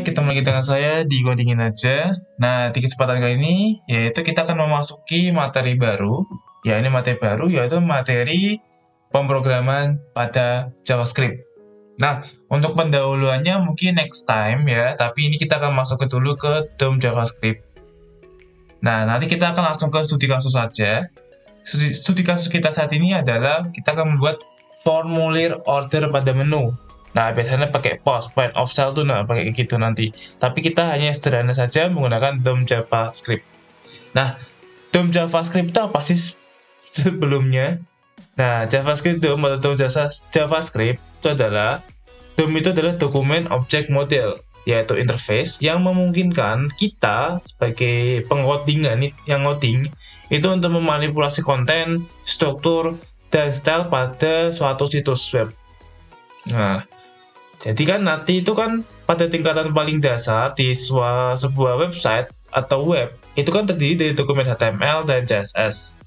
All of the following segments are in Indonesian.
ketemu lagi dengan saya di Ngodingin aja. Nah, di kesempatan kali ini, yaitu kita akan memasuki materi baru. Ya, ini materi baru, yaitu materi pemrograman pada JavaScript. Nah, untuk pendahuluannya mungkin next time ya, tapi ini kita akan masuk dulu ke DOM JavaScript. Nah, nanti kita akan langsung ke studi kasus saja. Studi kasus kita saat ini adalah kita akan membuat formulir order pada menu. Nah, biasanya pakai post, point of sale tuh pakai gitu nanti. Tapi kita hanya sederhana saja menggunakan DOM JavaScript. Nah, DOM JavaScript itu apa sih sebelumnya? Nah, JavaScript DOM atau DOM JavaScript itu adalah DOM itu adalah dokumen object model, yaitu interface yang memungkinkan kita sebagai pengodingan yang ngoding itu untuk memanipulasi konten, struktur, dan style pada suatu situs web. Nah, jadi kan nanti itu kan pada tingkatan paling dasar di sebuah website atau web itu kan terdiri dari dokumen HTML dan CSS.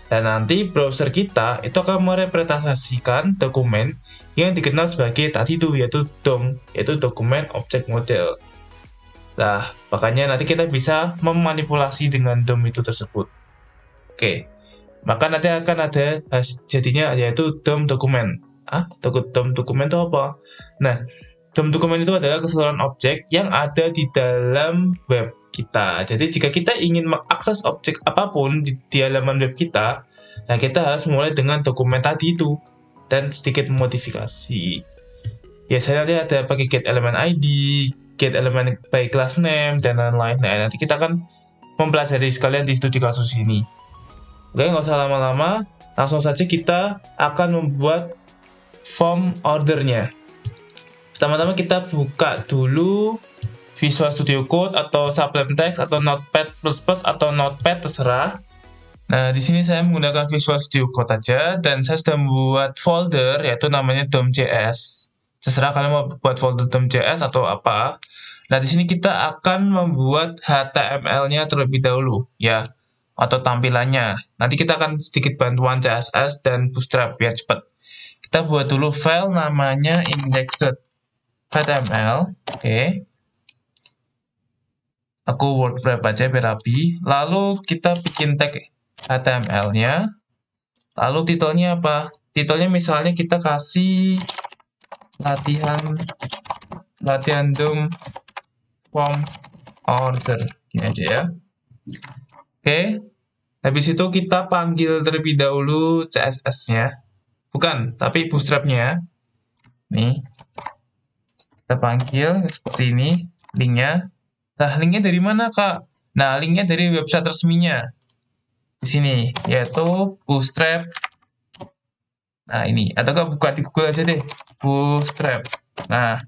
Dan nanti browser kita itu akan merepresentasikan dokumen yang dikenal sebagai tadi itu yaitu DOM, yaitu dokumen object model. Nah, makanya nanti kita bisa memanipulasi dengan DOM itu tersebut. Oke, maka nanti akan ada jadinya yaitu DOM dokumen. DOM dokumen itu apa? Nah, DOM dokumen itu adalah keseluruhan objek yang ada di dalam web kita. Jadi jika kita ingin mengakses objek apapun di halaman web kita, nah kita harus mulai dengan dokumen tadi itu dan sedikit modifikasi. Biasanya nanti ada pakai get element ID, get element by class name, dan lain-lain. Nah, nanti kita akan mempelajari sekalian di studi kasus ini. Oke, nggak usah lama-lama, langsung saja kita akan membuat form ordernya. Pertama-tama kita buka dulu Visual Studio Code atau Sublime Text atau Notepad++ atau Notepad terserah. Nah, di sini saya menggunakan Visual Studio Code aja dan saya sudah membuat folder yaitu namanya DOM.js. Terserah kalian mau buat folder DOM.js atau apa. Nah, di sini kita akan membuat HTML-nya terlebih dahulu ya, atau tampilannya. Nanti kita akan sedikit bantuan CSS dan Bootstrap biar cepat. Kita buat dulu file namanya index.html. Oke. Aku word wrap aja biar rapi. Lalu kita bikin tag HTML-nya. Lalu titelnya apa? Titelnya misalnya kita kasih latihan DOM form order. Gini aja ya. Oke. Habis itu kita panggil terlebih dahulu CSS-nya. Bukan, tapi bootstrap-nya. Nih. Kita panggil seperti ini linknya. Nah, linknya dari mana, Kak? Nah, linknya dari website resminya. Di sini, yaitu bootstrap. Nah, ini. Atau Kak buka di Google aja deh. Bootstrap. Nah,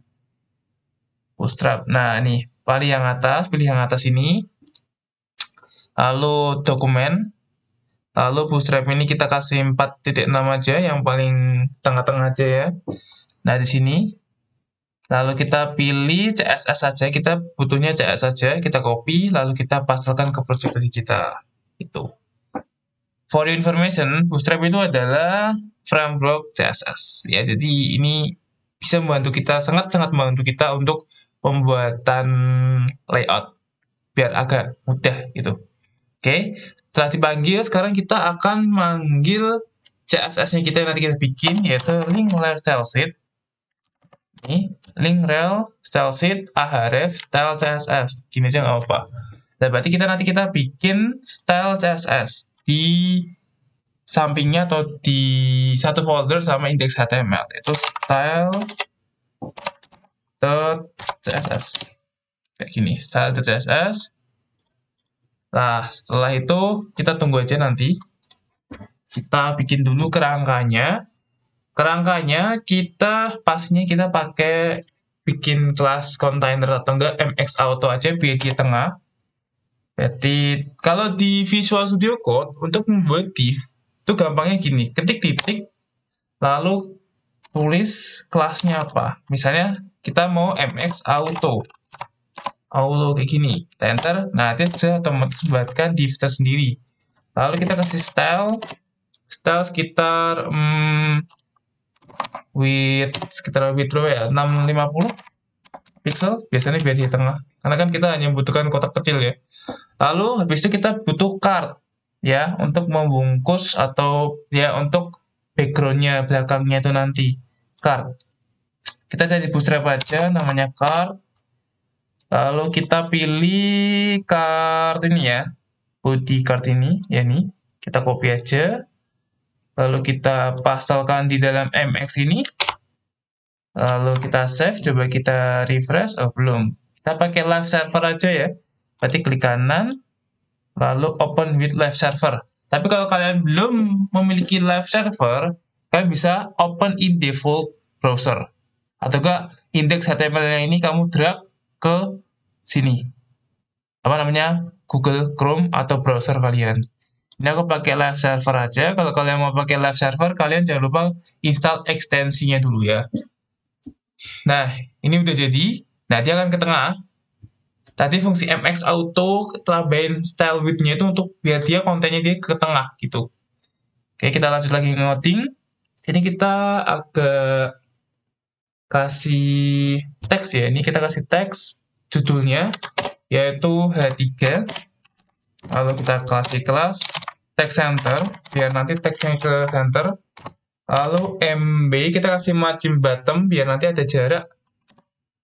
bootstrap. Nah, ini. Pilih yang atas ini. Lalu dokumen. Lalu bootstrap ini kita kasih 4.6 aja, yang paling tengah-tengah aja ya. Nah, di sini. Lalu kita pilih CSS saja, kita butuhnya CSS saja, kita copy, lalu kita pasangkan ke project tadi kita. Itu. For your information, Bootstrap itu adalah framework CSS. Ya, jadi ini bisa membantu kita, sangat-sangat membantu kita untuk pembuatan layout. Biar agak mudah gitu. Oke. Setelah dipanggil, sekarang kita akan manggil CSS-nya kita yang nanti kita bikin, yaitu link rel style sheet. Ini, link rel style sheet ahref style CSS. Gini aja nggak apa. Nah, berarti nanti kita bikin style CSS di sampingnya atau di satu folder sama index HTML, yaitu style.css. Kayak gini, style.css. Nah, setelah itu kita tunggu aja nanti. Kita bikin dulu kerangkanya. Kerangkanya pastinya kita pakai bikin kelas container atau enggak MX Auto aja biar di tengah. Jadi kalau di Visual Studio Code untuk membuat div itu gampangnya gini, ketik titik lalu tulis kelasnya apa. Misalnya kita mau MX Auto kayak gini, kita enter. Nah, dia sudah otomatis membuatkan div tersendiri. Lalu kita kasih style sekitar width berapa ya, 650 pixel, biasanya biar di tengah. Karena kan kita hanya membutuhkan kotak kecil ya. Lalu habis itu kita butuh card ya untuk membungkus atau ya untuk backgroundnya belakangnya itu nanti card. Kita cari bootstrap aja namanya card. Lalu kita pilih card ini ya, body card ini ya nih. Kita copy aja. Lalu kita pastelkan di dalam MX ini. Lalu kita save, coba kita refresh. Oh, belum. Kita pakai live server aja ya. Berarti klik kanan, lalu open with live server. Tapi kalau kalian belum memiliki live server, kalian bisa open in default browser. Atau enggak, index HTML ini kamu drag ke sini. Apa namanya? Google Chrome atau browser kalian. Ini aku pakai live server aja. Kalau kalian mau pakai live server, kalian jangan lupa install ekstensinya dulu ya. Nah, ini udah jadi. Nah, dia akan ke tengah. Tadi fungsi MX Auto tambahin style width-nya itu untuk biar dia kontennya dia ke tengah gitu. Oke, kita lanjut lagi ngoding. Ini kita agak kasih teks ya. Ini kita kasih teks judulnya yaitu H3. Lalu kita kasih kelas text center biar nanti teksnya ke center. Lalu MB kita kasih margin bottom biar nanti ada jarak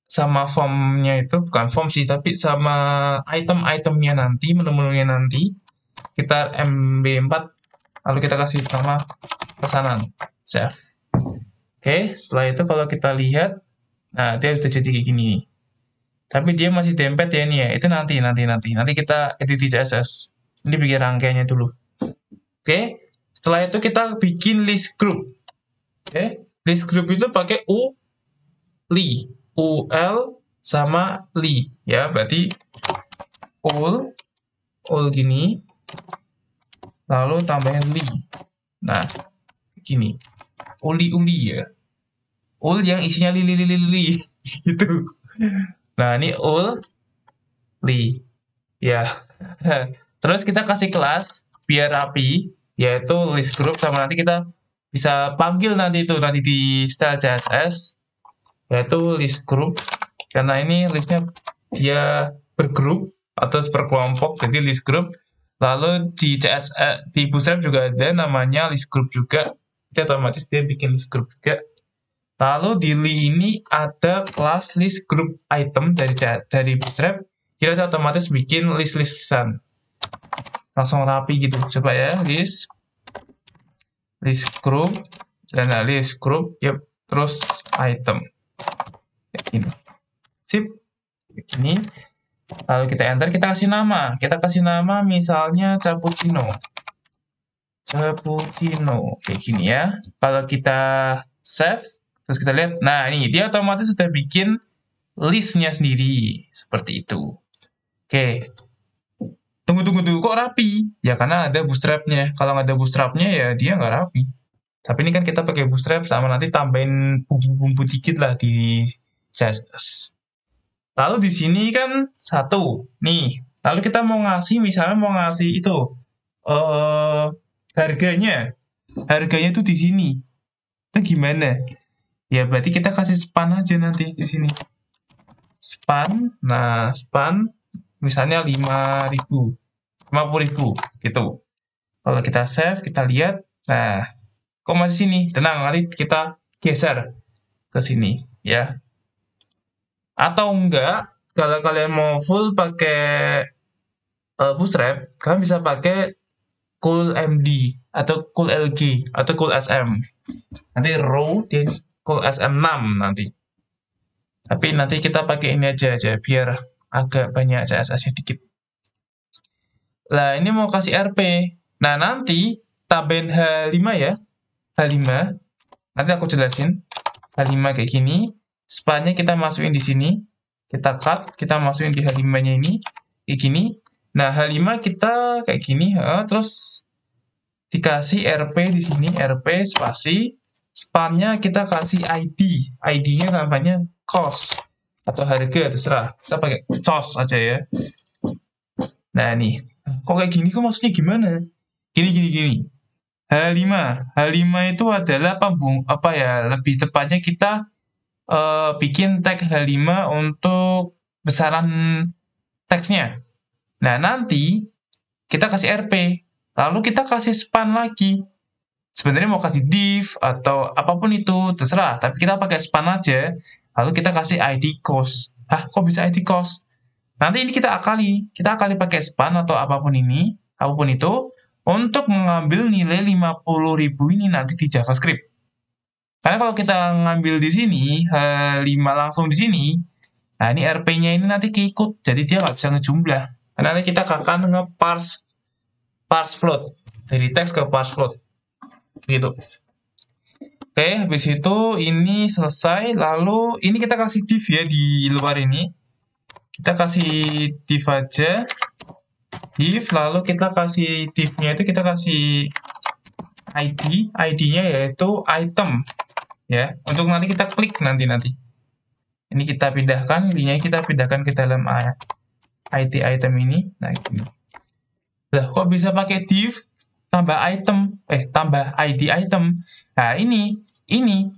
sama formnya itu, bukan form sih, tapi sama item-itemnya nanti, menu-menunya nanti. Kita MB4, lalu kita kasih nama pesanan, save. Oke, setelah itu kalau kita lihat, nah dia sudah jadi kayak gini. Tapi dia masih dempet ya ini ya, itu nanti kita edit di CSS. Ini bikin rangkaiannya dulu. Oke, setelah itu kita bikin list group. Oke, list group itu pakai ul sama li ya, berarti ul gini, lalu tambahin li. Nah, gini, uli ya, ul yang isinya li gitu. Nah, ini ul li ya. Terus kita kasih kelas biar rapi, yaitu list group, sama nanti kita bisa panggil nanti di style CSS yaitu list group, karena ini listnya dia bergrup atau berkelompok, jadi list group. Lalu di CSS di Bootstrap juga ada namanya list group juga, jadi otomatis dia bikin list group juga. Lalu di li ini ada kelas list group item dari Bootstrap, kita otomatis bikin list-listan langsung rapi gitu. Coba ya, list group dan list group, yep, terus item kayak gini, sip, kayak gini. Lalu kita enter, kita kasih nama misalnya cappuccino kayak gini ya. Kalau kita save, terus kita lihat, nah ini dia otomatis sudah bikin listnya sendiri seperti itu. Oke, tunggu, kok rapi? Ya karena ada bootstrapnya. Kalau nggak ada bootstrapnya ya dia nggak rapi. Tapi ini kan kita pakai bootstrap, sama nanti tambahin bumbu-bumbu dikit lah di CSS. Lalu di sini kan satu nih. Lalu kita mau ngasih, misalnya mau ngasih itu harganya itu di sini. Itu gimana? Ya berarti kita kasih span aja nanti di sini. Span. Nah, span misalnya 50.000 gitu. Kalau kita save, kita lihat, nah kok masih sini? Tenang, nanti kita geser ke sini ya. Atau enggak, kalau kalian mau full pakai Bootstrap, kalian bisa pakai CoolMD atau CoolLG atau CoolSM. Nanti row di CoolSM6 nanti. Tapi nanti kita pakai ini aja biar agak banyak CSS-nya dikit. Nah, ini mau kasih RP. Nah, nanti tambahin H5 ya. H5. Nanti aku jelasin. H5 kayak gini. Span-nya kita masukin di sini. Kita cut, kita masukin di H5-nya ini. Kayak gini. Nah, H5 kita kayak gini. Terus dikasih RP di sini. RP spasi. Span-nya kita kasih ID. ID-nya namanya cost. Atau harga, terserah. Kita pakai cost aja ya. Nah, nih. Kok kayak gini, kok maksudnya gimana? Gini. H5 itu adalah lebih tepatnya kita bikin tag H5 untuk besaran teksnya. Nah, nanti kita kasih RP, lalu kita kasih span lagi. Sebenarnya mau kasih div atau apapun itu, terserah. Tapi kita pakai span aja, lalu kita kasih ID cost. Hah, kok bisa ID cost? Nanti ini kita akali pakai span atau apapun itu, untuk mengambil nilai 50.000 ini nanti di JavaScript. Karena kalau kita ngambil di sini, H5 langsung di sini, nah ini RP-nya ini nanti keikut, jadi dia nggak bisa ngejumlah. Karena nanti kita akan parse float, dari teks ke parse float. Gitu. Oke, habis itu ini selesai, lalu ini kita kasih div ya di luar ini. Kita kasih div aja, div, lalu kita kasih div-nya itu kita kasih ID-nya yaitu item. Ya, untuk nanti kita klik nanti. Ini kita pindahkan, ininya kita pindahkan ke dalam ID item ini. Nah, ini. Lah, kok bisa pakai div tambah ID item. Nah, ini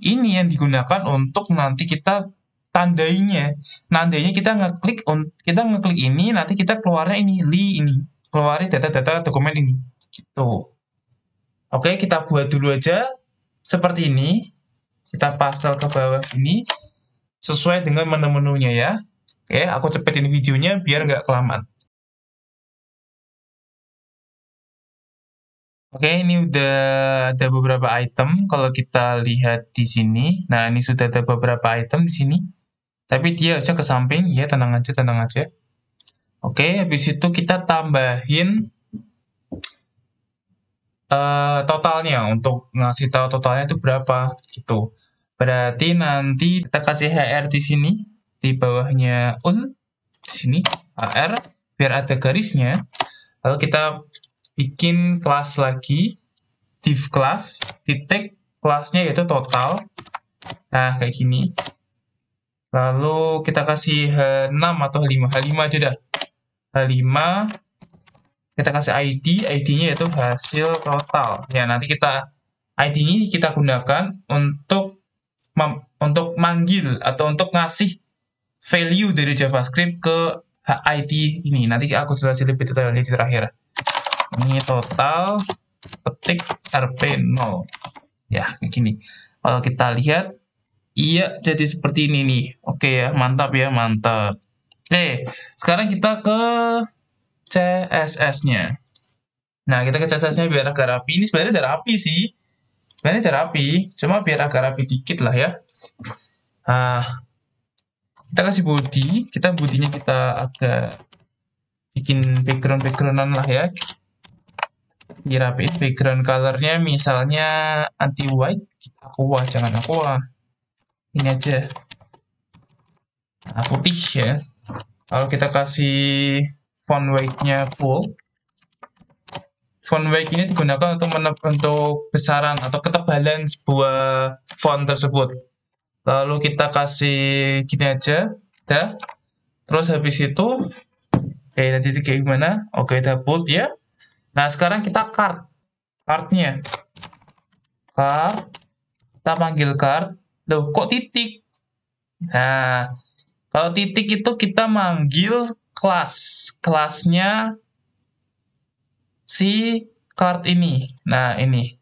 yang digunakan untuk nanti kita tandainya. Nandainya kita ngeklik ini, nanti kita keluarnya ini, keluarin data-data dokumen ini. Gitu. Oke, kita buat dulu aja seperti ini. Kita pastel ke bawah ini sesuai dengan menu-menunya ya. Oke, aku cepetin videonya biar nggak kelamaan. Oke, ini udah ada beberapa item kalau kita lihat di sini. Nah, ini sudah ada beberapa item di sini. Tapi dia aja ke samping, ya tenang aja. Oke, habis itu kita tambahin totalnya untuk ngasih tahu totalnya itu berapa gitu. Berarti nanti kita kasih HR di sini, di bawahnya ul di sini HR biar ada garisnya. Lalu kita bikin kelas lagi, div class, titik kelasnya yaitu total. Nah, kayak gini. Lalu kita kasih H6 atau H5, H5 aja dah. H5 kita kasih ID-nya yaitu hasil total. Ya, nanti ID ini kita gunakan untuk manggil atau untuk ngasih value dari JavaScript ke ID ini. Nanti aku jelasin lebih detailnya di terakhir. Ini total petik RP0. Ya, kayak gini. Kalau kita lihat, iya jadi seperti ini nih. Oke ya, mantap ya, mantap. Oke, sekarang kita ke CSS-nya. Nah, kita ke CSS-nya biar agak rapi. Ini sebenarnya udah rapi sih. Sebenarnya udah rapi, cuma biar agak rapi dikit lah ya. Nah, kita kasih body. Bodinya kita agak bikin background-backgroundan lah ya. Dirapiin background color-nya misalnya anti-white. Aqua, jangan aqua. Ini aja. Nah, putih ya. Lalu kita kasih font weight-nya full. Font weight ini digunakan untuk besaran atau ketebalan sebuah font tersebut. Lalu kita kasih gini aja, dah. Terus habis itu, oke, nanti kayak gimana? Oke, udah bold ya. Nah, sekarang kita card-nya. Card, kita panggil card. Loh, kok titik? Nah, kalau titik itu kita manggil kelasnya si card ini. Nah, ini.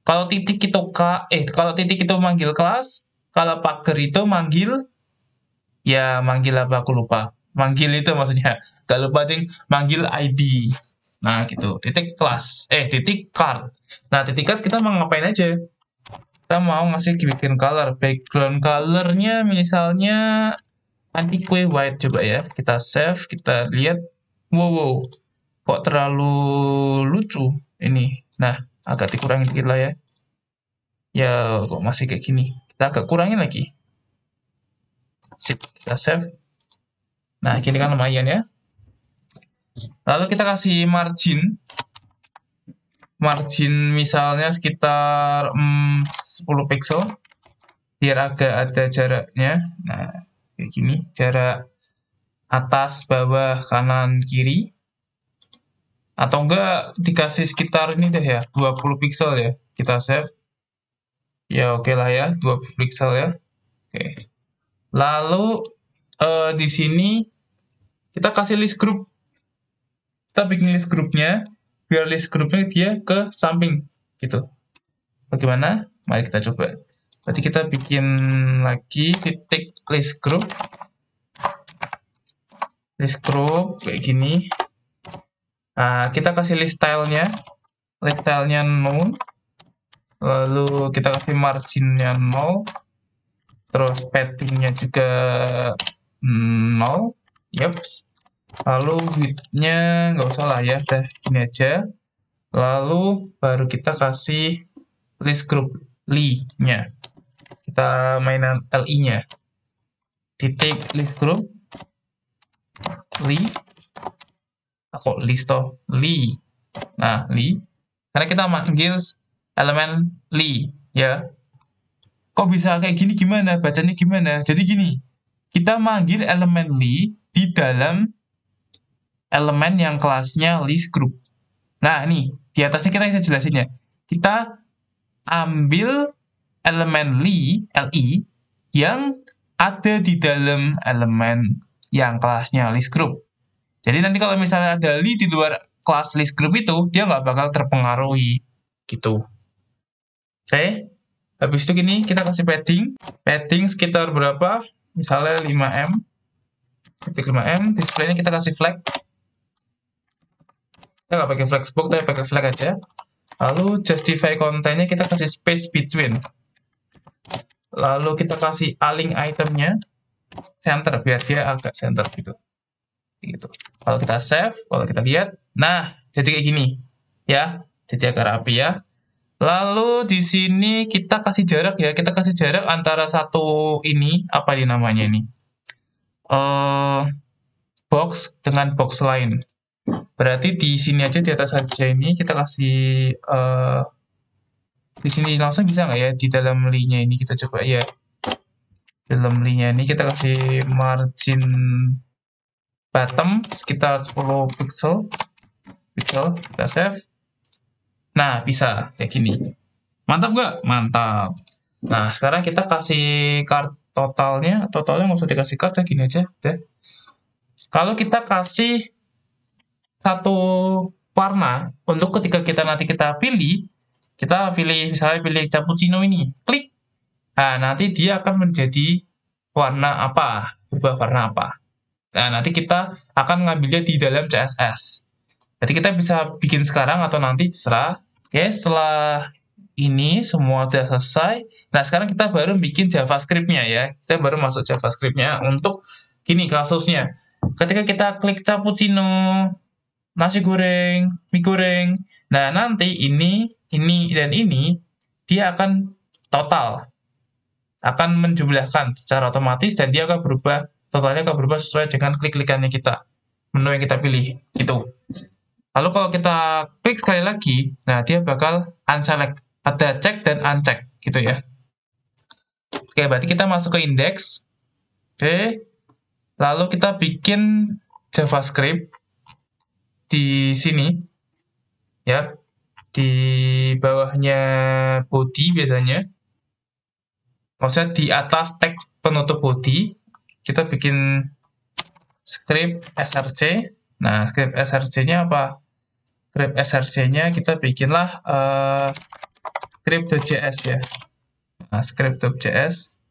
Kalau titik itu manggil kelas, kalau pagar itu manggil apa aku lupa. Manggil itu maksudnya. Gak lupa ding, manggil ID. Nah, gitu. Titik card. Nah, titik card kita mau ngapain aja? Kita mau ngasih bikin color. Background colornya misalnya anti-kue white, coba ya. Kita save, kita lihat. Wow. Kok terlalu lucu ini. Nah, agak dikurangin dikit lah ya. Ya, kok masih kayak gini. Kita agak kurangin lagi. Sip, kita save. Nah, gini kan lumayan ya. Lalu kita kasih margin. Margin misalnya sekitar 10 pixel. Biar agak ada jaraknya. Nah, kayak gini. Jarak atas, bawah, kanan, kiri. Atau enggak dikasih sekitar ini deh ya, 20 pixel ya. Kita save. Ya oke lah ya, 20 pixel ya. Oke. Lalu di sini kita kasih list group. Kita bikin list grupnya, biar list grupnya dia ke samping gitu. Bagaimana? Mari kita coba. Berarti kita bikin lagi titik list group kayak gini. Nah, kita kasih list stylenya known, lalu kita kasih marginnya 0, terus paddingnya juga 0, yups. Lalu width-nya nggak usah lah ya, udah gini aja. Lalu baru kita kasih list group li-nya. Kita mainan li-nya. Titik list group li. Kok list toh? Li. Nah, li. Karena kita manggil elemen li, ya. Kok bisa kayak gini gimana? Bacanya gimana? Jadi gini, kita manggil elemen li di dalam elemen yang kelasnya list group. Nah, nih, di atasnya kita bisa jelasin ya. Kita ambil elemen li yang ada di dalam elemen yang kelasnya list group. Jadi nanti kalau misalnya ada li di luar kelas list group itu, dia nggak bakal terpengaruhi gitu. Oke, habis itu gini, kita kasih padding sekitar berapa? Misalnya 5M, titik 5M, displaynya kita kasih flag. Kita nggak pakai flexbox, tapi pakai flag aja. Lalu justify kontennya kita kasih space between. Lalu kita kasih align itemnya center, biar dia agak center gitu. Kalau kita save, kalau kita lihat, nah jadi kayak gini, ya. Jadi agak rapi ya. Lalu di sini kita kasih jarak ya, kita kasih jarak antara satu ini, apa di namanya ini? Box dengan box lain. Berarti di sini aja, di atas saja ini kita kasih di sini langsung bisa nggak ya, di dalam li-nya ini kita coba ya. Dalam li-nya ini kita kasih margin bottom sekitar 10 pixel, kita save. Nah, bisa kayak gini. Mantap nggak? Mantap. Nah, sekarang kita kasih card totalnya nggak usah dikasih card ya, gini aja deh. Kalau kita kasih satu warna, untuk ketika nanti kita pilih misalnya pilih cappuccino ini, klik. Nah, nanti dia akan menjadi warna apa, berubah warna apa. Nah, nanti kita akan ngambilnya di dalam CSS. Jadi kita bisa bikin sekarang atau nanti, terserah. Oke, setelah ini semua sudah selesai. Nah, sekarang kita baru bikin JavaScript-nya ya. Kita baru masuk JavaScript-nya untuk gini kasusnya. Ketika kita klik cappuccino, nasi goreng, mie goreng. Nah, nanti ini, dan ini, dia akan total. Akan menjumlahkan secara otomatis, dan dia akan berubah, totalnya akan berubah sesuai dengan klik-klikannya kita. Menu yang kita pilih, gitu. Lalu kalau kita klik sekali lagi, nah dia bakal unselect. Ada check dan uncheck, gitu ya. Oke, berarti kita masuk ke index. Oke. Lalu kita bikin JavaScript di sini, ya, di bawahnya body biasanya, maksudnya di atas teks penutup body, kita bikin script src. Nah, script src-nya apa? Script src-nya kita bikinlah script.js ya. Nah, script.js,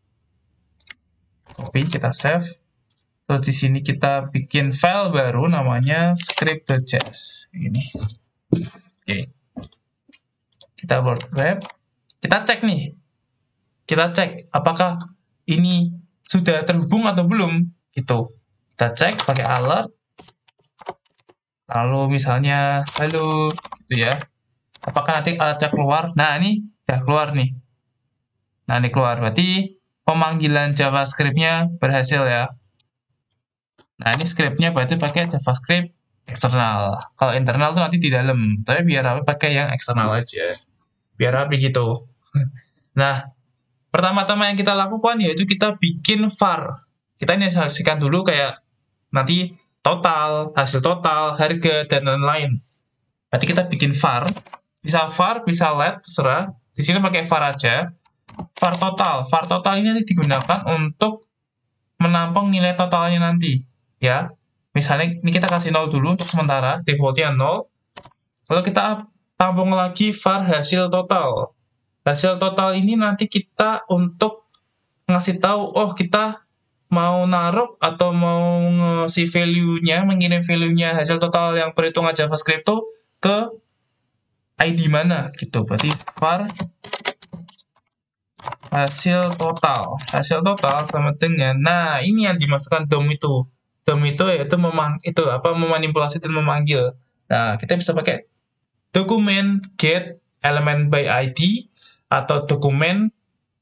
copy, kita save. Terus di sini kita bikin file baru namanya script.js. Ini. Oke. Kita World Web. Kita cek nih. Kita cek apakah ini sudah terhubung atau belum. Gitu. Kita cek pakai alert. Lalu misalnya halo gitu ya. Apakah nanti alertnya keluar? Nah, ini udah keluar nih. Nah, ini keluar. Berarti pemanggilan JavaScript-nya berhasil ya. Nah, ini script-nya berarti pakai JavaScript eksternal. Kalau internal tuh nanti di dalam. Tapi biar rapi pakai yang eksternal aja. Biar rapi gitu. Nah, pertama-tama yang kita lakukan yaitu kita bikin var. Kita inisialisasikan dulu kayak nanti total, hasil total, harga, dan lain-lain. Nanti kita bikin var. Bisa var, bisa let, terserah. Di sini pakai var aja. var total. Var total ini nanti digunakan untuk menampung nilai totalnya nanti, ya. Misalnya ini kita kasih 0 dulu untuk sementara, defaultnya 0. Lalu kita tampung lagi var hasil total. Hasil total ini nanti kita untuk ngasih tahu, oh kita mau naruh atau mau ngasih value-nya, mengirim value-nya hasil total yang perhitungan JavaScript itu ke ID mana gitu. Berarti var hasil total. Hasil total sama dengan, nah ini yang dimasukkan DOM itu. DOM itu yaitu memanipulasi dan memanggil. Nah, kita bisa pakai dokumen get element by ID atau dokumen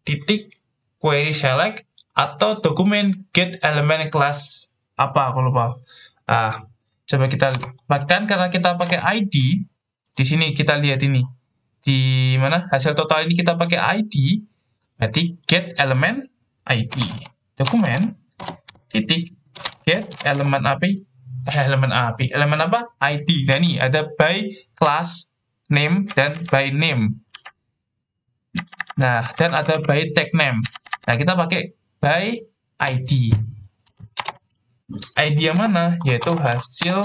titik query select atau dokumen get element class apa aku lupa. Coba kita bahkan karena kita pakai ID di sini kita lihat ini di mana hasil total ini kita pakai ID, berarti get element ID dokumen titik get elemen apa ID. Nah ini ada by class name dan by name. Nah, dan ada by tag name. Nah, kita pakai by ID. ID yang mana? Yaitu hasil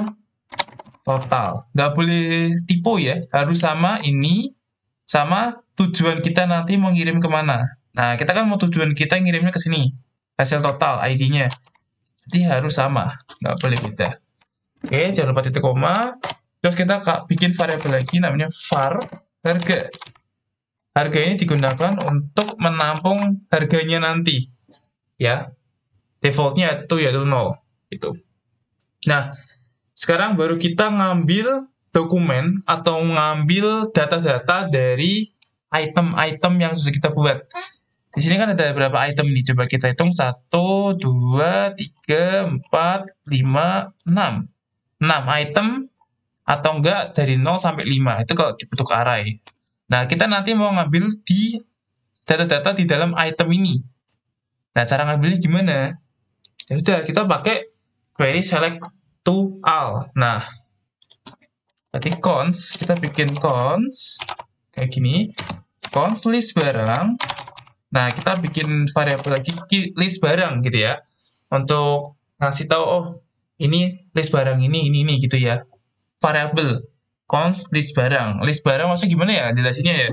total. Nggak boleh tipu ya, harus sama ini, sama tujuan kita nanti mau ngirim kemana. Nah, kita kan mau tujuan kita ngirimnya ke sini, hasil total ID-nya. Jadi harus sama, nggak boleh beda. Oke, jangan lupa titik koma. Terus kita bikin variabel lagi, namanya var harga. Harga ini digunakan untuk menampung harganya nanti, ya. Defaultnya itu yaitu 0, gitu. Nah, sekarang baru kita ngambil dokumen atau ngambil data-data dari item-item yang sudah kita buat. Di sini kan ada beberapa item nih, coba kita hitung 1, 2, 3, 4, 5, 6. 6 item atau enggak dari 0 sampai 5, itu kalau dibentuk array. Nah, kita nanti mau ngambil di data-data di dalam item ini. Nah, cara ngambilnya gimana? Ya udah, kita pakai query select to all. Nah, berarti cons, kita bikin cons kayak gini. Cons list barang. Nah, kita bikin variabel lagi list barang gitu ya. Untuk ngasih tahu, oh, ini list barang ini gitu ya. Variabel cons list barang. List barang maksudnya gimana ya jelasinnya ya?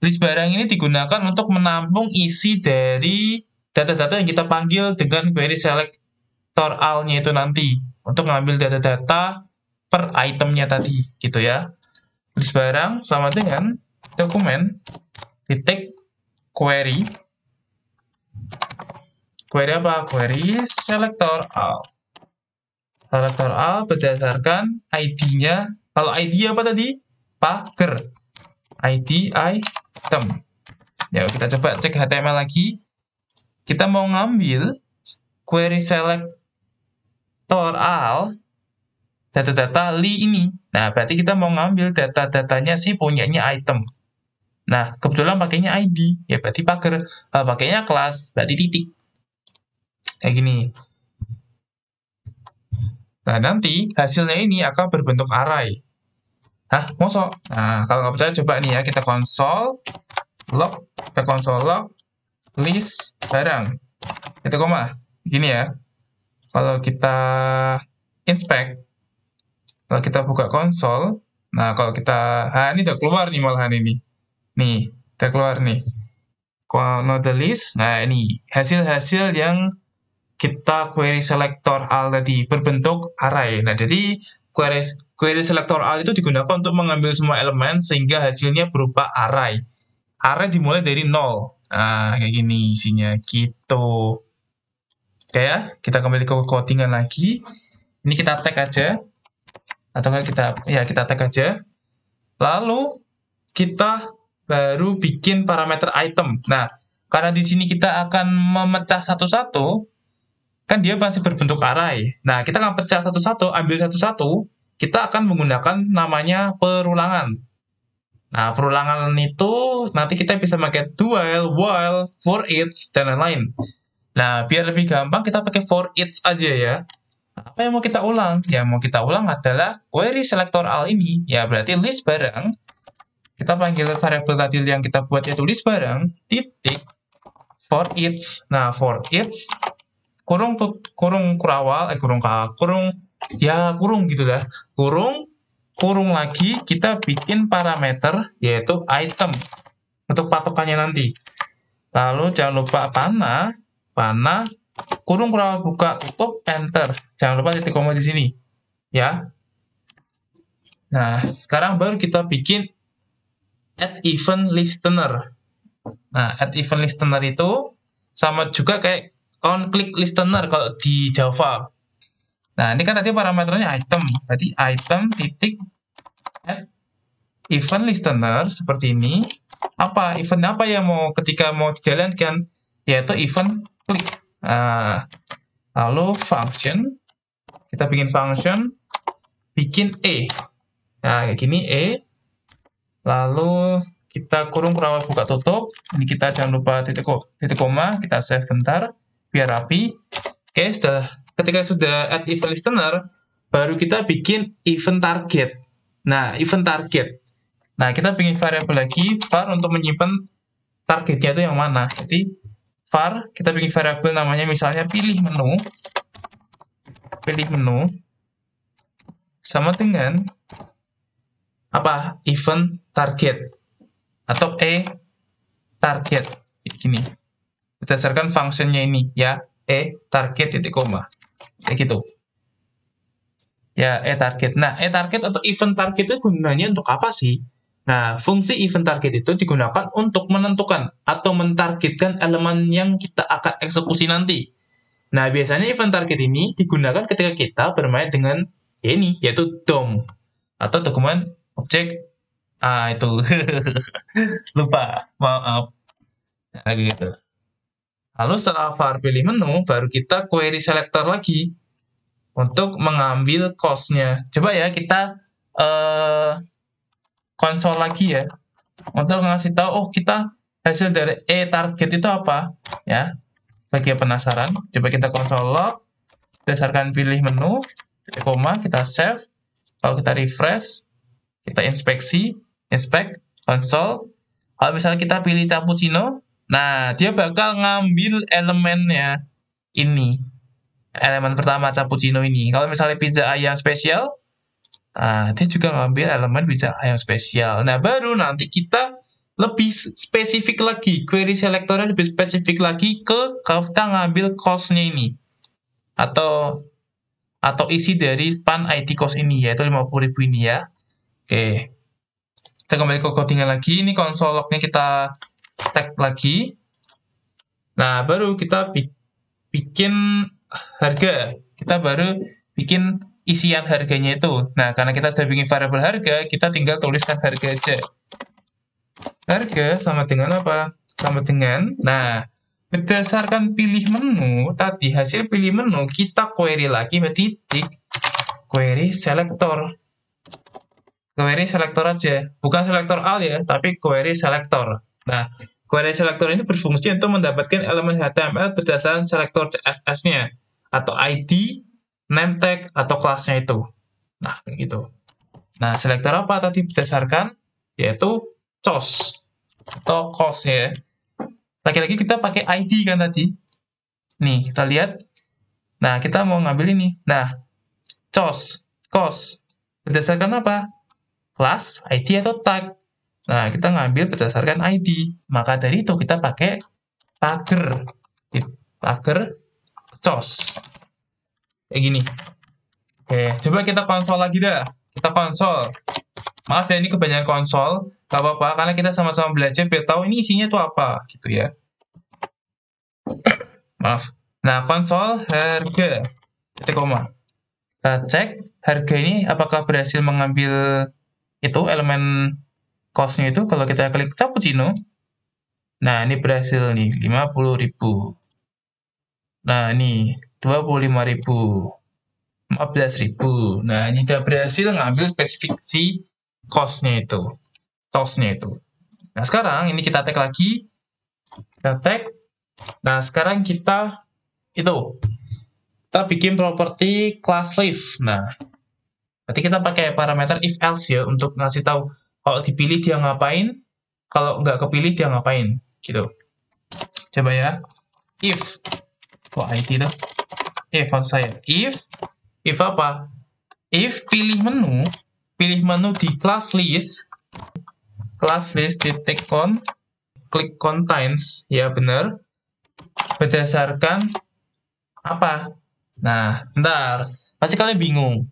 List barang ini digunakan untuk menampung isi dari data-data yang kita panggil dengan query selector all-nya itu nanti. Untuk ngambil data-data per itemnya tadi, gitu ya. List barang sama dengan dokumen titik query. Query apa? Query selector all. Selector all berdasarkan ID-nya. Kalau ID apa tadi? Pagar. ID item. Ya, kita coba cek HTML lagi. Kita mau ngambil query selector all data-data li ini. Nah, berarti kita mau ngambil data-datanya si punyanya item. Nah, kebetulan pakainya ID. Ya, berarti pagar. Pakainya kelas, berarti titik. Kayak gini. Nah, nanti hasilnya ini akan berbentuk array. Hah? Mosok? Nah, kalau nggak percaya coba nih ya, kita console log list barang. Itu koma. Gini ya. Kalau kita inspect, kalau kita buka konsol, nah kalau kita, ini udah keluar nih malahan ini. Nih, udah keluar nih. Node list, nah ini hasil-hasil yang kita query selector all tadi berbentuk array. Nah, jadi query selector all itu digunakan untuk mengambil semua elemen sehingga hasilnya berupa array. Array dimulai dari 0. Nah, kayak gini isinya gitu. Oke ya, kita kembali ke codingan lagi. Ini kita tag aja. Atau kita tag aja. Lalu kita baru bikin parameter item. Nah, karena di sini kita akan memecah satu-satu, kan dia masih berbentuk array. Nah, kita akan pecah satu-satu, ambil satu-satu, kita akan menggunakan namanya perulangan. Nah, perulangan itu nanti kita bisa pakai do while, for each, dan lain-lain. Nah, biar lebih gampang kita pakai for each aja ya. Apa yang mau kita ulang? Yang mau kita ulang adalah query selector all ini. Ya, berarti list barang kita panggil variabel tadi yang kita buat yaitu list barang, titik, for each. Nah, for each, kurung kurawal, kurung gitu lah. Kurung lagi, kita bikin parameter, yaitu item, untuk patokannya nanti. Lalu jangan lupa panah, kurung kurawal buka tutup, enter. Jangan lupa titik koma di sini, ya. Nah, sekarang baru kita bikin add event listener. Nah, add event listener itu sama juga kayak on-click listener kalau di Java. Nah, ini kan tadi parameternya item. Berarti item titik add event listener seperti ini. Event apa yang ketika mau dijalankan? Yaitu event click. Nah, lalu function. Kita bikin function. Bikin E. Nah, kayak gini E. Lalu kita kurung kurawal buka tutup. Ini kita jangan lupa titik koma. Kita save bentar biar rapi. Oke, ketika sudah add event listener, baru kita bikin event target. Nah, event target. Nah, kita bikin variabel lagi var untuk menyimpan targetnya itu yang mana. Jadi var kita bikin variabel namanya misalnya pilih menu sama dengan event target atau target gini berdasarkan fungsinya ini ya, target titik koma kayak gitu ya, target. Nah, target atau event target itu gunanya untuk apa sih? Nah, fungsi event target itu digunakan untuk menentukan atau mentargetkan elemen yang kita akan eksekusi nanti. Nah, biasanya event target ini digunakan ketika kita bermain dengan ini, yaitu DOM atau dokumen objek. Itu lupa, maaf. Nah, gitu. Lalu setelah var pilih menu, baru kita query selector lagi untuk mengambil cost-nya. Coba ya kita konsol lagi ya, untuk ngasih tahu kita hasil dari target itu apa ya. Bagi yang penasaran, coba kita konsol log berdasarkan pilih menu titik koma, kita save, kalau kita refresh, kita inspect konsol. Kalau misalnya kita pilih cappuccino, nah dia bakal ngambil elemennya ini, elemen pertama cappuccino ini. Kalau misalnya pizza ayam spesial, nah, dia juga ngambil elemen pizza ayam spesial. Nah, baru nanti kita lebih spesifik lagi, query selectornya lebih spesifik lagi ke kita ngambil cost-nya ini. Atau isi dari span ID cost ini, yaitu 50.000 ini ya. Oke. Kita kembali ke codingan lagi. Ini console log-nya kita tag lagi. Nah, baru kita bikin harga. Kita baru bikin isian harganya itu. Nah, karena kita sudah bikin variabel harga, kita tinggal tuliskan harga aja. Harga sama dengan apa? Sama dengan, nah, berdasarkan pilih menu, tadi hasil pilih menu, kita query lagi, titik, query selector. Query selector aja. Bukan selector all ya, tapi query selector. Nah, query selector ini berfungsi untuk mendapatkan elemen HTML berdasarkan selector CSS-nya, atau ID, name tag, atau kelasnya itu. Nah, gitu. Nah, selector apa tadi berdasarkan? Yaitu cost atau cost ya. Lagi-lagi kita pakai ID kan tadi. Nih, kita lihat. Nah, kita mau ngambil ini. Nah, cost. Berdasarkan apa? Kelas, ID, atau tag. Nah, kita ngambil berdasarkan ID. Maka dari itu kita pakai pager. Pager cost. Kayak gini. Oke, coba kita konsol lagi dah. Kita konsol. Maaf ya, ini kebanyakan konsol. Gak apa-apa, karena kita sama-sama belajar biar tahu ini isinya tuh apa, gitu ya. Maaf. Nah, konsol harga. Titik koma. Kita cek harga ini apakah berhasil mengambil itu elemen cost-nya itu. Kalau kita klik cappuccino, nah ini berhasil nih, 50.000. Nah, ini 25.000. 14.000. Nah, ini sudah berhasil ngambil spesifikasi cost-nya itu. Cost-nya itu. Nah, sekarang ini kita tag lagi. Kita tag. Nah, sekarang kita bikin properti class list. Nah, nanti kita pakai parameter if else ya untuk ngasih tahu Kalau dipilih dia ngapain, kalau nggak kepilih dia ngapain, gitu. Coba ya, if, IT tuh, maksud saya, if apa? If pilih menu di class list titik klik contains, ya benar, berdasarkan apa? Nah, bentar, pasti kalian bingung.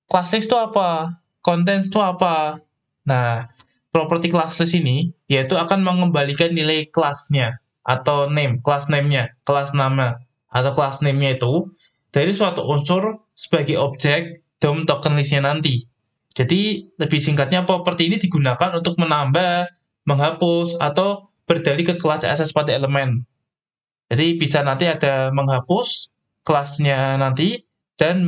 Class list itu apa? Contents itu apa? Nah, properti class list ini yaitu akan mengembalikan nilai kelasnya atau kelas name-nya, kelas nama atau kelas name-nya itu dari suatu unsur sebagai objek DOM token list-nya nanti. Jadi, lebih singkatnya properti ini digunakan untuk menambah, menghapus, atau berdalih ke kelas CSS pada elemen. Jadi, bisa nanti ada menghapus kelasnya nanti dan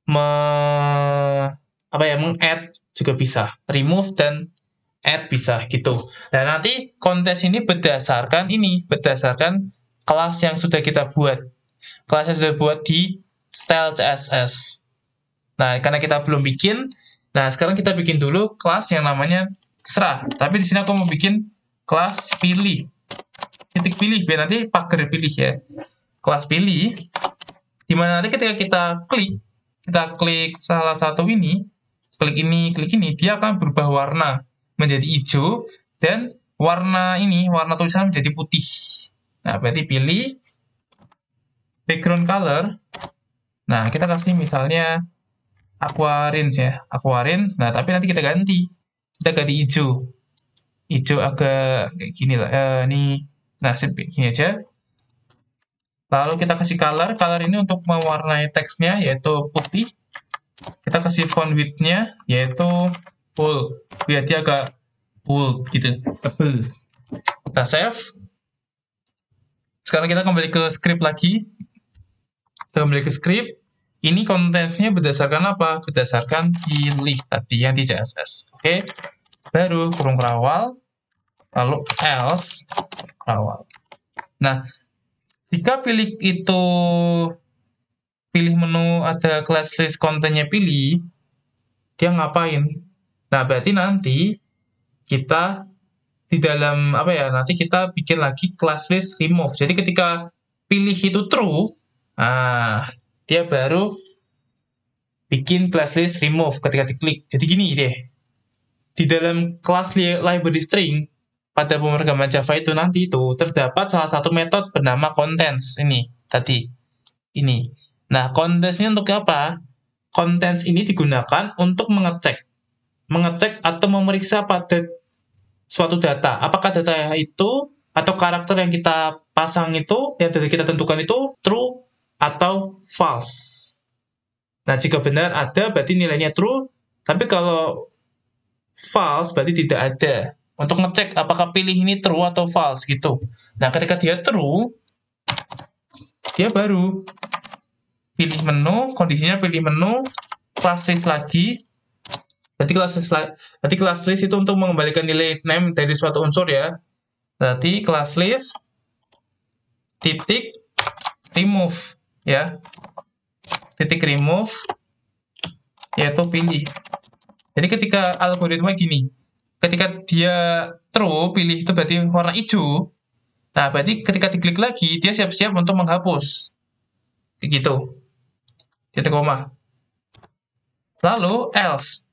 meng-add juga bisa, remove dan add bisa gitu. Dan nanti kontes ini berdasarkan kelas yang sudah kita buat. Kelas yang sudah buat di style CSS. Nah, karena kita belum bikin, nah sekarang kita bikin dulu kelas yang namanya serah. Tapi di sini aku mau bikin kelas pilih. Titik pilih biar nanti pagar pilih ya. Kelas pilih dimana nanti ketika kita klik salah satu ini, klik ini, dia akan berubah warna menjadi hijau dan warna tulisan menjadi putih. Nah, berarti pilih background color. Nah, kita kasih misalnya aquaringe ya, aquaringe. Nah, tapi nanti kita ganti hijau. Hijau agak kayak gini lah. Nah, gini aja. Lalu kita kasih color ini untuk mewarnai teksnya yaitu putih. Kita kasih font width-nya yaitu full, biar dia agak bold gitu, tebel. Kita save. Sekarang kita kembali ke script lagi. Kita kembali ke script. Ini kontennya berdasarkan apa? Berdasarkan pilih tadi yang di CSS. Oke. Baru kurung kerawal, lalu else kerawal. Nah, jika pilih menu ada class list kontennya pilih, dia ngapain? Nah, berarti nanti kita di dalam nanti kita bikin lagi class list remove. Jadi ketika pilih itu true, dia baru bikin class list remove ketika diklik. Jadi gini deh, di dalam class library string pada pemrograman Java itu nanti terdapat salah satu metode bernama contents ini tadi. Nah, contents ini untuk apa? Contents ini digunakan untuk mengecek atau memeriksa pada suatu data. Apakah data itu atau karakter yang kita pasang itu, yang kita tentukan itu true atau false. Nah, jika benar ada, berarti nilainya true. Tapi kalau false, berarti tidak ada. Untuk ngecek apakah pilih ini true atau false gitu. Nah, ketika dia true, dia baru pilih menu, kondisinya pilih menu, class list lagi. Berarti class list itu untuk mengembalikan nilai name dari suatu unsur ya. Berarti class list titik remove ya. Titik remove yaitu pilih. Jadi ketika algoritma gini, ketika dia true, pilih itu berarti warna hijau. Nah, berarti ketika diklik lagi, dia siap-siap untuk menghapus. Kayak gitu. Titik koma. Lalu else,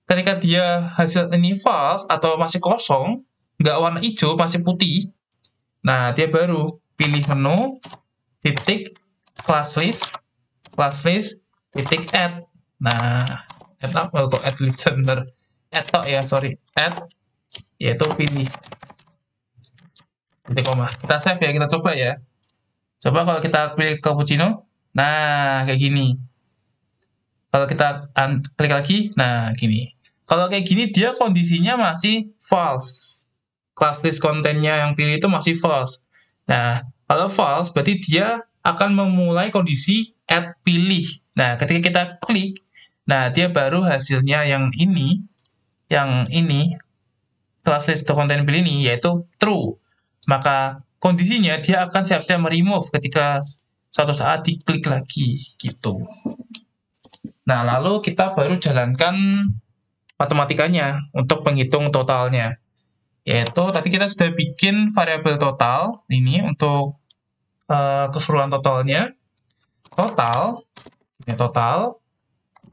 ketika dia hasil ini false atau masih kosong, nggak warna hijau, masih putih, nah dia baru pilih menu, titik, class list, titik add. Nah, add apa? Kok add listener? Add ya, sorry. Add, yaitu pilih. Titik koma. Kita save ya, kita coba ya. Coba kalau kita klik cappuccino, nah kayak gini. Kalau kita klik lagi, nah gini. Kalau kayak gini, dia kondisinya masih false. Class list kontennya yang pilih itu masih false. Nah, kalau false, berarti dia akan memulai kondisi add pilih. Nah, ketika kita klik, nah dia baru hasilnya yang ini, class list konten pilih ini, yaitu true. Maka kondisinya dia akan siap-siap meremove ketika suatu saat diklik lagi, gitu. Nah, lalu kita baru jalankan matematikanya untuk penghitung totalnya. Yaitu tadi kita sudah bikin variabel total ini untuk keseluruhan totalnya. Total, ini total,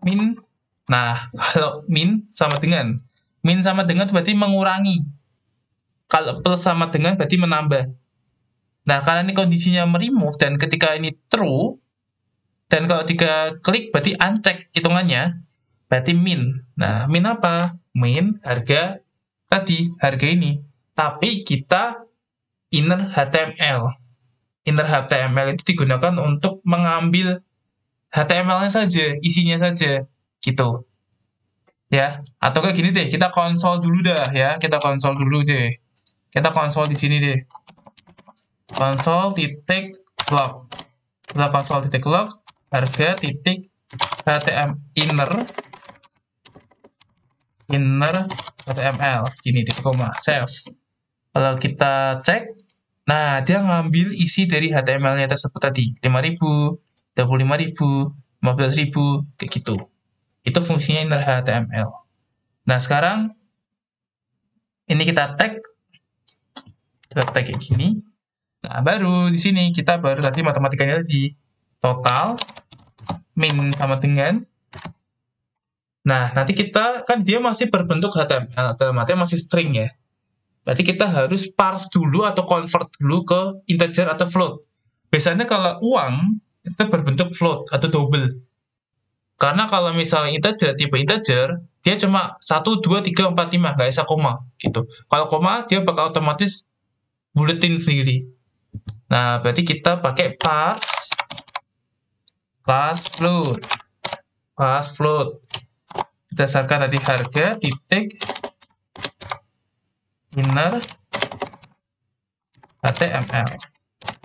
min. Nah, kalau min sama dengan berarti mengurangi. Kalau plus sama dengan berarti menambah. Nah, karena ini kondisinya meremove dan ketika ini true, dan kalau jika klik berarti uncheck hitungannya, berarti min. Nah, min apa? Min harga tadi, harga ini. Tapi kita inner HTML. Inner HTML itu digunakan untuk mengambil HTML-nya saja, isinya saja, gitu. Ya, atau kayak gini deh, kita konsol dulu dah ya, kita konsol dulu deh. Kita konsol di sini deh. Konsol titik log. Kita konsol titik log, harga titik HTML inner HTML, gini titik koma, save. Kalau kita cek, nah dia ngambil isi dari HTML-nya tersebut tadi, 5.000, 25.000, 15.000, kayak gitu. Itu fungsinya inner HTML. Nah, sekarang ini kita tag kayak gini. Nah, baru di sini kita baru tadi matematikanya tadi total min sama dengan. Nah, nanti kita kan dia masih berbentuk HTML, dalam artinya masih string ya. Berarti kita harus parse dulu atau convert dulu ke integer atau float. Biasanya kalau uang itu berbentuk float atau double. Karena kalau misalnya integer, tipe integer, dia cuma 1, 2, 3, 4, 5, nggak bisa koma. Gitu. Kalau koma, dia bakal otomatis buletin sendiri. Nah, berarti kita pakai parse float. Berdasarkan tadi harga, titik, inner, HTML,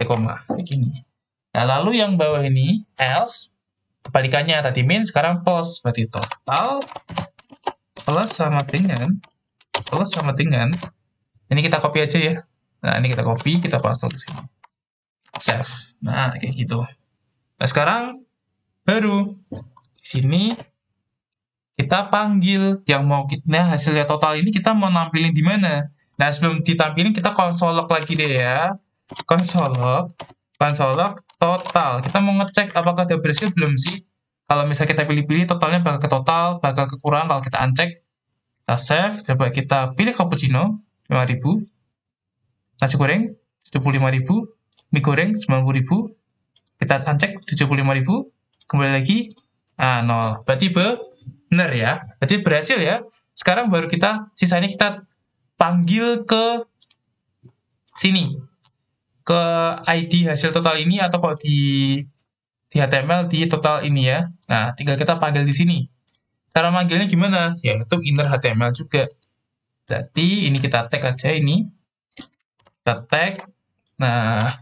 koma, begini. Nah, lalu yang bawah ini, else, kebalikannya tadi min, sekarang plus, berarti total, plus sama dengan, ini kita copy aja ya. Nah, ini kita copy, kita paste di sini. Save. Nah, kayak gitu. Nah, sekarang baru di sini kita panggil yang mau kita hasilnya total ini kita mau nampilin di mana. Nah, sebelum ditampilin kita console log lagi deh ya. Console log total. Kita mau ngecek apakah udah berhasil belum sih. Kalau misalnya kita pilih-pilih totalnya bakal ke total, bakal kekurang kalau kita uncheck. Kita save, coba kita pilih cappuccino 5.000. Nasi goreng 75.000. Mie goreng 90.000. Kita uncheck 75.000. Kembali lagi. Ah, 0. Berarti benar ya. Berarti berhasil ya. Sekarang baru sisanya kita panggil ke sini. Ke ID hasil total ini atau kalau di HTML di total ini ya. Nah, tinggal kita panggil di sini. Cara manggilnya gimana? Yaitu inner HTML juga. Jadi ini kita tag aja ini. Kita tag. Nah,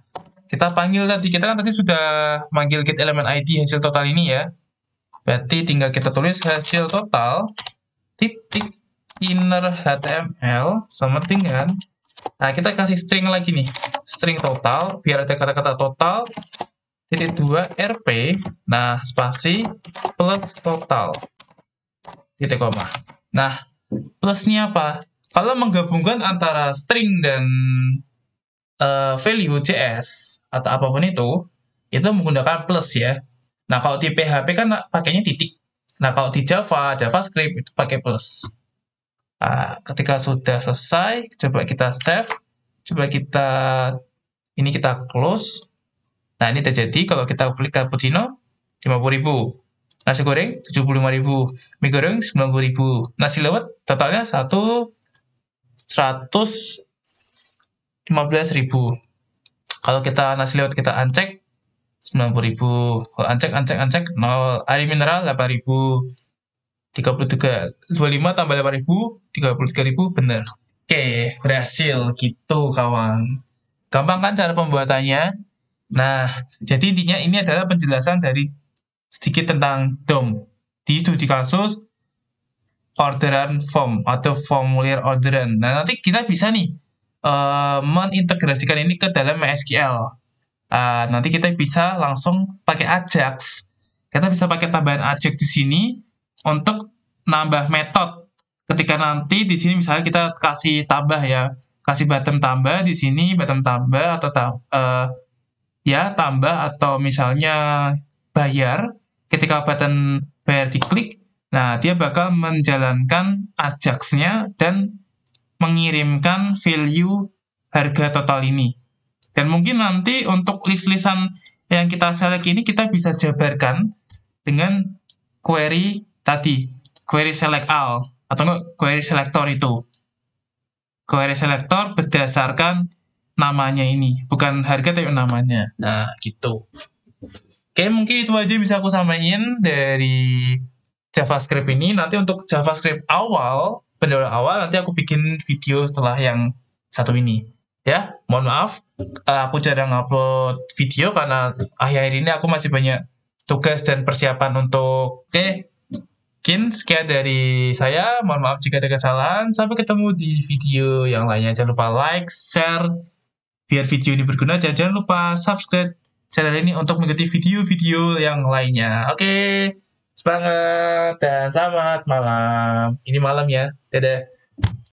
kita panggil tadi. Kita kan tadi sudah manggil get element ID hasil total ini ya. Berarti tinggal kita tulis hasil total titik inner HTML sama dengan. Nah, kita kasih string lagi nih. String total, biar ada kata-kata total, titik 2 RP, nah, spasi, plus total, titik koma. Nah, plusnya apa? Kalau menggabungkan antara string dan value JS, atau apapun itu menggunakan plus ya. Nah, kalau di PHP kan pakainya titik. Nah, kalau di JavaScript itu pakai plus. Nah, ketika sudah selesai, coba kita save, coba kita close. Nah, ini terjadi kalau kita klik cappuccino 50.000, nasi goreng 75.000, mie goreng 90.000, nasi lewat totalnya 115.000. Kalau kita nasi lewat kita uncheck 90.000, kalau uncheck 0, air mineral 8.000, 33, 25 tambah 8.000, 33.000, bener. Oke, berhasil gitu kawan. Gampang kan cara pembuatannya? Nah, jadi intinya ini adalah penjelasan dari sedikit tentang DOM. Di studi kasus orderan form atau formulir orderan. Nah, nanti kita bisa nih mengintegrasikan ini ke dalam MySQL. Nanti kita bisa langsung pakai Ajax. Kita bisa pakai tambahan Ajax di sini untuk nambah metode ketika nanti di sini misalnya kita kasih tambah ya, kasih button tambah di sini, button tambah atau ya tambah atau misalnya bayar, ketika button bayar diklik, nah dia bakal menjalankan Ajax-nya dan mengirimkan value harga total ini. Dan mungkin nanti untuk list-listan yang kita select ini kita bisa jabarkan dengan query tadi, query select all atau enggak query selector itu. Query selector berdasarkan namanya ini, bukan harga tapi namanya. Nah, gitu. Oke, mungkin itu aja bisa aku sampaikan dari JavaScript ini. Nanti untuk JavaScript awal, pendahuluan awal, nanti aku bikin video setelah yang satu ini. Ya, mohon maaf, aku jarang upload video karena akhir-akhir ini aku masih banyak tugas dan persiapan untuk mungkin sekian dari saya. Mohon maaf jika ada kesalahan. Sampai ketemu di video yang lainnya. Jangan lupa like, share, biar video ini berguna. Jangan lupa subscribe channel ini untuk mengikuti video-video yang lainnya. Oke, semangat dan selamat malam. Ini malam ya. Dadah.